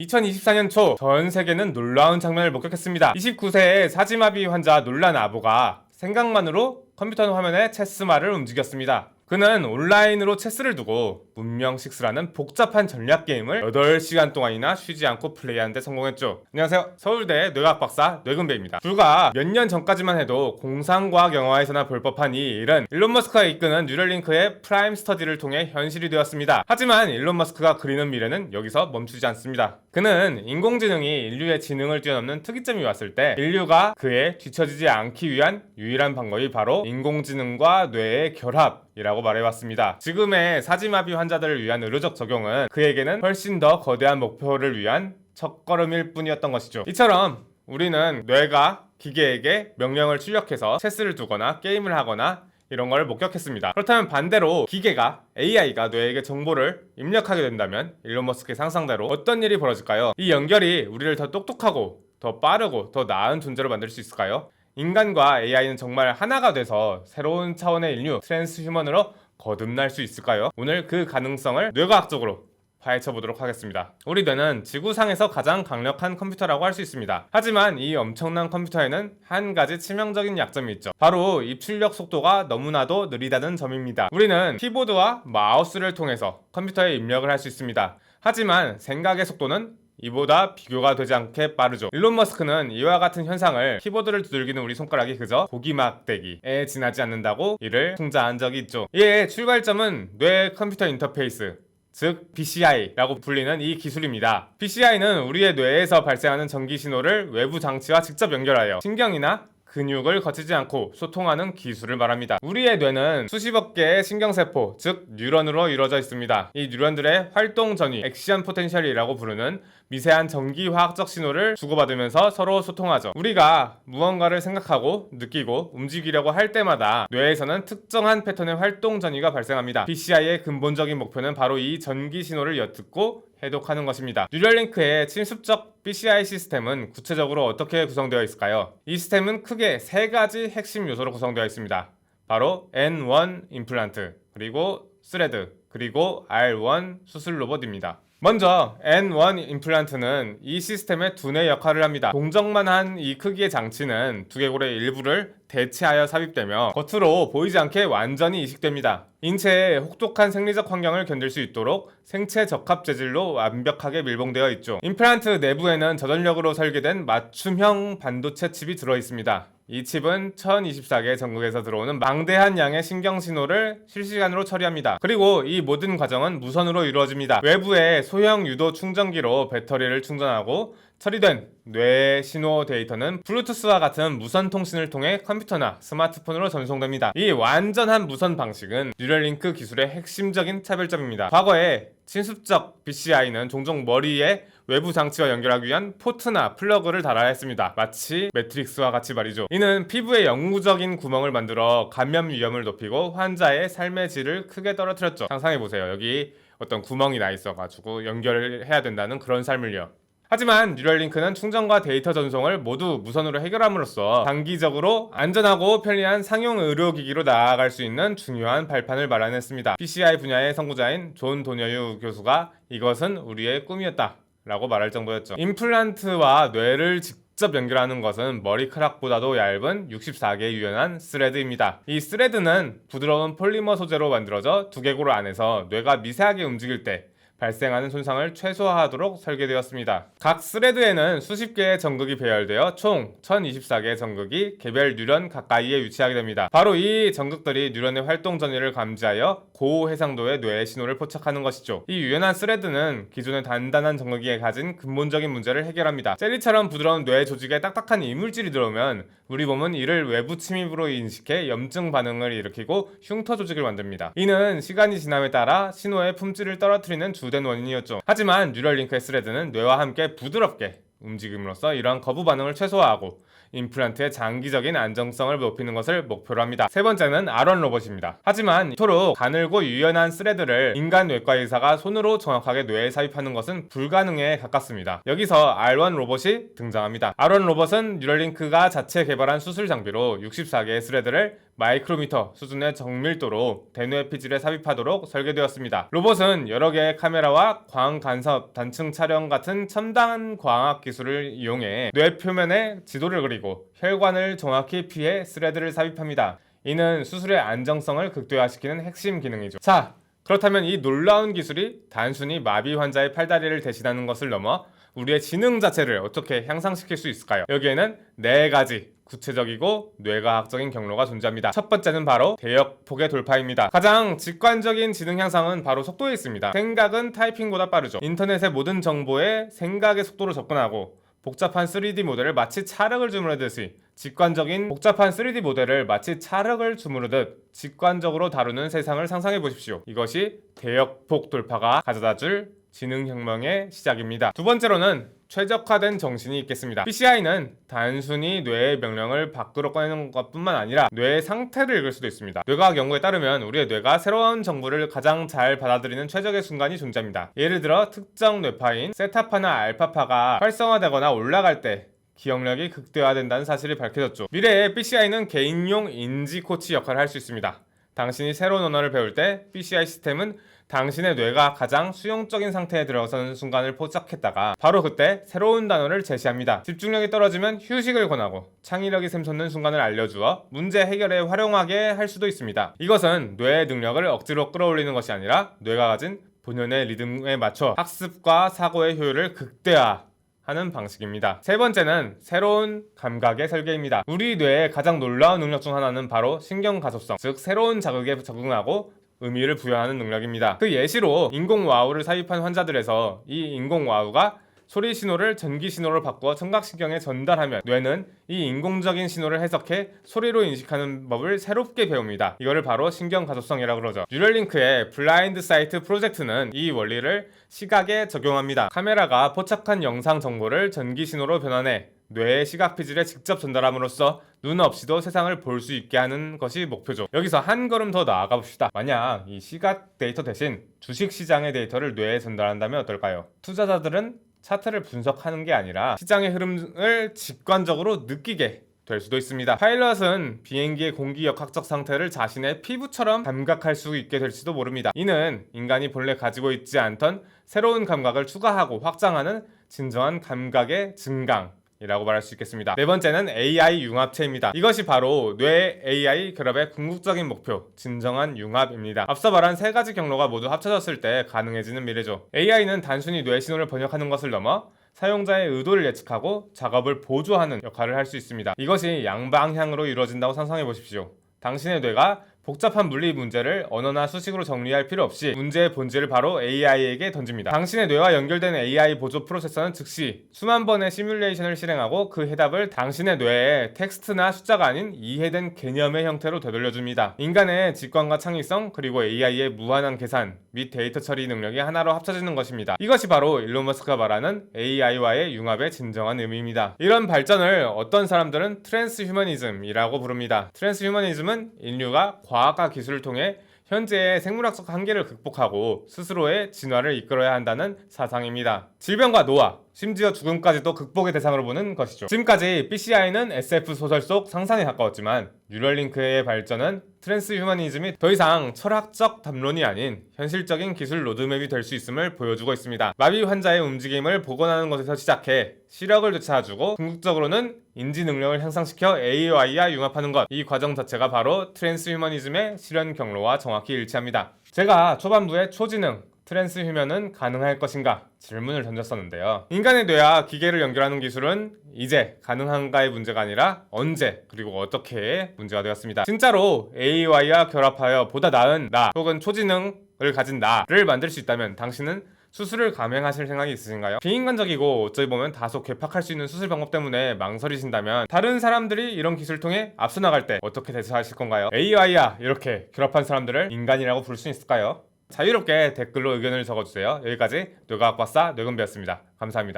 2024년 초 전 세계는 놀라운 장면을 목격했습니다. 29세의 사지마비 환자 놀란 아보가 생각만으로 컴퓨터 화면에 체스말을 움직였습니다. 그는 온라인으로 체스를 두고 문명6라는 복잡한 전략 게임을 8시간 동안이나 쉬지 않고 플레이하는 데 성공했죠. 안녕하세요. 서울대 뇌과학 박사 뇌근배입니다. 불과 몇 년 전까지만 해도 공상과학 영화에서나 볼 법한 이 일은 일론 머스크가 이끄는 뉴럴링크의 프라임 스터디를 통해 현실이 되었습니다. 하지만 일론 머스크가 그리는 미래는 여기서 멈추지 않습니다. 그는 인공지능이 인류의 지능을 뛰어넘는 특이점이 왔을 때 인류가 그에 뒤처지지 않기 위한 유일한 방법이 바로 인공지능과 뇌의 결합이라고 말해왔습니다. 지금의 사지마비 환자들을 위한 의료적 적용은 그에게는 훨씬 더 거대한 목표를 위한 첫걸음일 뿐이었던 것이죠. 이처럼 우리는 뇌가 기계에게 명령을 출력해서 체스를 두거나 게임을 하거나 이런 걸 목격했습니다. 그렇다면 반대로 기계가 AI가 뇌에게 정보를 입력하게 된다면 일론 머스크의 상상대로 어떤 일이 벌어질까요? 이 연결이 우리를 더 똑똑하고 더 빠르고 더 나은 존재로 만들 수 있을까요? 인간과 AI는 정말 하나가 돼서 새로운 차원의 인류 트랜스휴먼으로 거듭날 수 있을까요? 오늘 그 가능성을 뇌과학적으로 파헤쳐보도록 하겠습니다. 우리 뇌는 지구상에서 가장 강력한 컴퓨터라고 할 수 있습니다. 하지만 이 엄청난 컴퓨터에는 한 가지 치명적인 약점이 있죠. 바로 입출력 속도가 너무나도 느리다는 점입니다. 우리는 키보드와 마우스를 통해서 컴퓨터에 입력을 할 수 있습니다. 하지만 생각의 속도는 이보다 비교가 되지 않게 빠르죠. 일론 머스크는 이와 같은 현상을 키보드를 두들기는 우리 손가락이 그저 고기막대기에 지나지 않는다고 이를 풍자한 적이 있죠. 이의 출발점은 뇌 컴퓨터 인터페이스, 즉 BCI라고 불리는 이 기술입니다. BCI는 우리의 뇌에서 발생하는 전기 신호를 외부 장치와 직접 연결하여 신경이나 근육을 거치지 않고 소통하는 기술을 말합니다. 우리의 뇌는 수십억 개의 신경세포, 즉 뉴런으로 이루어져 있습니다. 이 뉴런들의 활동 전위, 액션 포텐셜이라고 부르는 미세한 전기화학적 신호를 주고받으면서 서로 소통하죠. 우리가 무언가를 생각하고 느끼고 움직이려고 할 때마다 뇌에서는 특정한 패턴의 활동 전위가 발생합니다. BCI의 근본적인 목표는 바로 이 전기 신호를 엿듣고 해독하는 것입니다. 뉴럴링크의 침습적 BCI 시스템은 구체적으로 어떻게 구성되어 있을까요? 이 시스템은 크게 3가지 핵심 요소로 구성되어 있습니다. 바로 N1 임플란트, 그리고 스레드, 그리고 R1 수술 로봇입니다. 먼저 N1 임플란트는 이 시스템의 두뇌 역할을 합니다. 동정만 한 이 크기의 장치는 두개골의 일부를 대체하여 삽입되며 겉으로 보이지 않게 완전히 이식됩니다. 인체의 혹독한 생리적 환경을 견딜 수 있도록 생체 적합 재질로 완벽하게 밀봉되어 있죠. 임플란트 내부에는 저전력으로 설계된 맞춤형 반도체 칩이 들어있습니다. 이 칩은 1024개 전극에서 들어오는 망대한 양의 신경 신호를 실시간으로 처리합니다. 그리고 이 모든 과정은 무선으로 이루어집니다. 외부의 소형 유도 충전기로 배터리를 충전하고 처리된 뇌 신호 데이터는 블루투스와 같은 무선 통신을 통해 컴퓨터나 스마트폰으로 전송됩니다. 이 완전한 무선 방식은 뉴럴링크 기술의 핵심적인 차별점입니다. 과거에 침습적 BCI는 종종 머리에 외부 장치와 연결하기 위한 포트나 플러그를 달아야 했습니다. 마치 매트릭스와 같이 말이죠. 이는 피부에 영구적인 구멍을 만들어 감염 위험을 높이고 환자의 삶의 질을 크게 떨어뜨렸죠. 상상해보세요. 여기 어떤 구멍이 나 있어가지고 연결을 해야 된다는 그런 삶을요. 하지만 뉴럴링크는 충전과 데이터 전송을 모두 무선으로 해결함으로써 단기적으로 안전하고 편리한 상용 의료기기로 나아갈 수 있는 중요한 발판을 마련했습니다. BCI 분야의 선구자인 존 도녀유 교수가 이것은 우리의 꿈이었다 라고 말할 정도였죠. 임플란트와 뇌를 직접 연결하는 것은 머리카락보다도 얇은 64개의 유연한 스레드입니다. 이 스레드는 부드러운 폴리머 소재로 만들어져 두개골 안에서 뇌가 미세하게 움직일 때 발생하는 손상을 최소화하도록 설계되었습니다. 각 스레드에는 수십 개의 전극이 배열되어 총 1024개의 전극이 개별 뉴런 가까이에 위치하게 됩니다. 바로 이 전극들이 뉴런의 활동 전위를 감지하여 고해상도의 뇌의 신호를 포착하는 것이죠. 이 유연한 스레드는 기존의 단단한 전극이 가진 근본적인 문제를 해결합니다. 젤리처럼 부드러운 뇌 조직에 딱딱한 이물질이 들어오면 우리 몸은 이를 외부 침입으로 인식해 염증 반응을 일으키고 흉터 조직을 만듭니다. 이는 시간이 지남에 따라 신호의 품질을 떨어뜨리는 주된 원인이었죠. 하지만 뉴럴링크의 스레드는 뇌와 함께 부드럽게 움직임으로써 이러한 거부 반응을 최소화하고 임플란트의 장기적인 안정성을 높이는 것을 목표로 합니다. 세 번째는 R1 로봇입니다. 하지만 이토록 가늘고 유연한 스레드를 인간 뇌과 의사가 손으로 정확하게 뇌에 삽입하는 것은 불가능에 가깝습니다. 여기서 R1 로봇이 등장합니다. R1 로봇은 뉴럴링크가 자체 개발한 수술 장비로 64개의 스레드를 마이크로미터 수준의 정밀도로 대뇌 피질에 삽입하도록 설계되었습니다. 로봇은 여러 개의 카메라와 광 간섭, 단층 촬영 같은 첨단 광학 기술을 이용해 뇌 표면에 지도를 그리고 혈관을 정확히 피해 스레드를 삽입합니다. 이는 수술의 안정성을 극대화시키는 핵심 기능이죠. 자, 그렇다면 이 놀라운 기술이 단순히 마비 환자의 팔다리를 대신하는 것을 넘어 우리의 지능 자체를 어떻게 향상시킬 수 있을까요? 여기에는 4가지 구체적이고 뇌과학적인 경로가 존재합니다. 첫 번째는 바로 대역폭의 돌파입니다. 가장 직관적인 지능 향상은 바로 속도에 있습니다. 생각은 타이핑보다 빠르죠. 인터넷의 모든 정보에 생각의 속도로 접근하고 복잡한 3D 모델을 마치 찰흙을 주무르듯이 직관적인 복잡한 3D 모델을 마치 찰흙을 주무르듯 직관적으로 다루는 세상을 상상해 보십시오. 이것이 대역폭 돌파가 가져다줄 지능혁명의 시작입니다. 두 번째로는 최적화된 정신이 있겠습니다. BCI는 단순히 뇌의 명령을 밖으로 꺼내는 것뿐만 아니라 뇌의 상태를 읽을 수도 있습니다. 뇌과학 연구에 따르면 우리의 뇌가 새로운 정보를 가장 잘 받아들이는 최적의 순간이 존재합니다. 예를 들어 특정 뇌파인 세타파나 알파파가 활성화되거나 올라갈 때 기억력이 극대화된다는 사실이 밝혀졌죠. 미래에 BCI는 개인용 인지 코치 역할을 할 수 있습니다. 당신이 새로운 언어를 배울 때 BCI 시스템은 당신의 뇌가 가장 수용적인 상태에 들어서는 순간을 포착했다가 바로 그때 새로운 단어를 제시합니다. 집중력이 떨어지면 휴식을 권하고 창의력이 샘솟는 순간을 알려주어 문제 해결에 활용하게 할 수도 있습니다. 이것은 뇌의 능력을 억지로 끌어올리는 것이 아니라 뇌가 가진 본연의 리듬에 맞춰 학습과 사고의 효율을 극대화하는 방식입니다. 세 번째는 새로운 감각의 설계입니다. 우리 뇌의 가장 놀라운 능력 중 하나는 바로 신경가소성, 즉 새로운 자극에 적응하고 의미를 부여하는 능력입니다. 그 예시로 인공와우를 삽입한 환자들에서 이 인공와우가 소리 신호를 전기 신호로 바꾸어 청각신경에 전달하면 뇌는 이 인공적인 신호를 해석해 소리로 인식하는 법을 새롭게 배웁니다. 이거를 바로 신경가소성이라고 그러죠. 뉴럴링크의 블라인드 사이트 프로젝트는 이 원리를 시각에 적용합니다. 카메라가 포착한 영상 정보를 전기 신호로 변환해 뇌의 시각 피질에 직접 전달함으로써 눈 없이도 세상을 볼 수 있게 하는 것이 목표죠. 여기서 한 걸음 더 나아가 봅시다. 만약 이 시각 데이터 대신 주식 시장의 데이터를 뇌에 전달한다면 어떨까요? 투자자들은 차트를 분석하는 게 아니라 시장의 흐름을 직관적으로 느끼게 될 수도 있습니다. 파일럿은 비행기의 공기역학적 상태를 자신의 피부처럼 감각할 수 있게 될지도 모릅니다. 이는 인간이 본래 가지고 있지 않던 새로운 감각을 추가하고 확장하는 진정한 감각의 증강 이라고 말할 수 있겠습니다. 네 번째는 AI 융합체입니다. 이것이 바로 뇌 AI 결합의 궁극적인 목표, 진정한 융합입니다. 앞서 말한 3가지 경로가 모두 합쳐졌을 때 가능해지는 미래죠. AI는 단순히 뇌 신호를 번역하는 것을 넘어 사용자의 의도를 예측하고 작업을 보조하는 역할을 할 수 있습니다. 이것이 양방향으로 이루어진다고 상상해 보십시오. 당신의 뇌가 복잡한 물리 문제를 언어나 수식으로 정리할 필요 없이 문제의 본질을 바로 AI에게 던집니다. 당신의 뇌와 연결된 AI 보조 프로세서는 즉시 수만 번의 시뮬레이션을 실행하고 그 해답을 당신의 뇌에 텍스트나 숫자가 아닌 이해된 개념의 형태로 되돌려줍니다. 인간의 직관과 창의성 그리고 AI의 무한한 계산 및 데이터 처리 능력이 하나로 합쳐지는 것입니다. 이것이 바로 일론 머스크가 말하는 AI와의 융합의 진정한 의미입니다. 이런 발전을 어떤 사람들은 트랜스휴머니즘이라고 부릅니다. 트랜스휴머니즘은 인류가 과학과 기술을 통해 현재의 생물학적 한계를 극복하고 스스로의 진화를 이끌어야 한다는 사상입니다. 질병과 노화, 심지어 죽음까지도 극복의 대상으로 보는 것이죠. 지금까지 BCI는 SF 소설 속 상상에 가까웠지만 뉴럴링크의 발전은 트랜스휴머니즘이 더 이상 철학적 담론이 아닌 현실적인 기술 로드맵이 될 수 있음을 보여주고 있습니다. 마비 환자의 움직임을 복원하는 것에서 시작해 시력을 되찾아주고 궁극적으로는 인지 능력을 향상시켜 AI와 융합하는 것, 이 과정 자체가 바로 트랜스휴머니즘의 실현 경로와 정확히 일치합니다. 제가 초반부에 초지능, 트랜스휴먼은 가능할 것인가 질문을 던졌었는데요. 인간의 뇌와 기계를 연결하는 기술은 이제 가능한가의 문제가 아니라 언제 그리고 어떻게의 문제가 되었습니다. 진짜로 AI와 결합하여 보다 나은 나 혹은 초지능을 가진 나를 만들 수 있다면 당신은 수술을 감행하실 생각이 있으신가요? 비인간적이고 어찌 보면 다소 괴팍할 수 있는 수술 방법 때문에 망설이신다면 다른 사람들이 이런 기술을 통해 앞서 나갈 때 어떻게 대처하실 건가요? AI와 이렇게 결합한 사람들을 인간이라고 부를 수 있을까요? 자유롭게 댓글로 의견을 적어주세요. 여기까지 뇌과학 박사 뇌근배였습니다. 감사합니다.